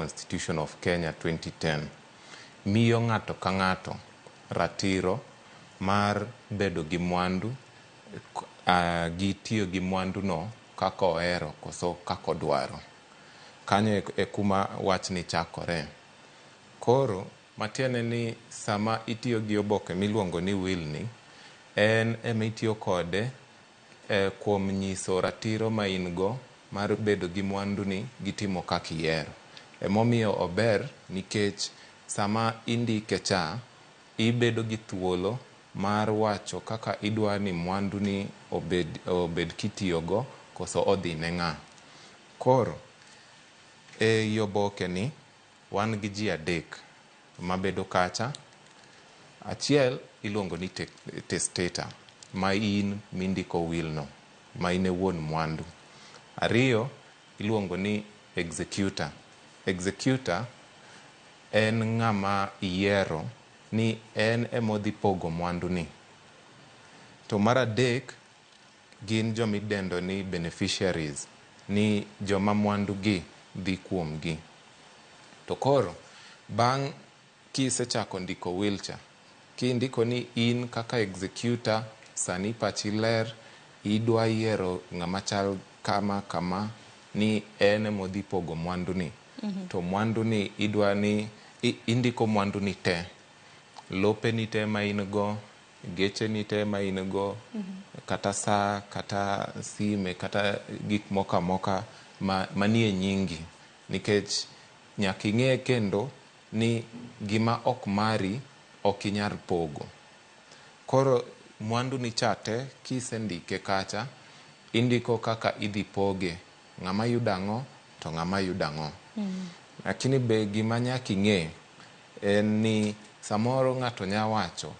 Constitution of Kenya 2010 miyo ng'ato ka ng'ato ratiro mar bedo gi mwandu gi tiyo gi mwandu no kako ohero koso kako dwaro. Kanyo e kuma wach ni chakore. Koro matiende ni sama itiyo gi oboke miluongo ni will ni, en ema itiyo kode kuom nyiso ratiro ma in go mar bedo gi mwandu ni gitimo kaka ihero. Emomiyo ober nikech sama indike cha ibedo gi thuolo mar wacho kaka idwa ni mwandu ni obed kitiyogo koso odhi ne ng'a. Koro e oboke ni wan gi ji adek mabedo kacha. Achiel iluongo ni testator, ma in mindiko will no, ma in e wuon mwandu. Ariyo iluongo ni executor. Executor en ng'ama yiero ni en emodhi pogo mwandu ni. To mar adek gin jomidendo ni beneficiaries, ni joma mwandu gi dhi kuom gi. To koro bang' kisechako ndiko will cha, kindiko ni in kaka executor sani pachi ler, idwa yiero ng'ama chal kama kama ni en emodhi pogo mwandu ni. To mwandu ni idwa ni indiko mwandu ni te, lope ni te ma in go, geche ni te ma in go, kata saa, kata sime, kata gik moka moka manie nyingi. Nikech nyaka ing'e kendo ni gima ok mari ok inyal pogo. Koro mwandu ni chate kisendike kacha, indiko kaka idhi poge, ng'ama yudo ang'o to ng'ama yudo ang'o. Lakini be gima nyaka ing'e en ni samoro ng'ato nya wacho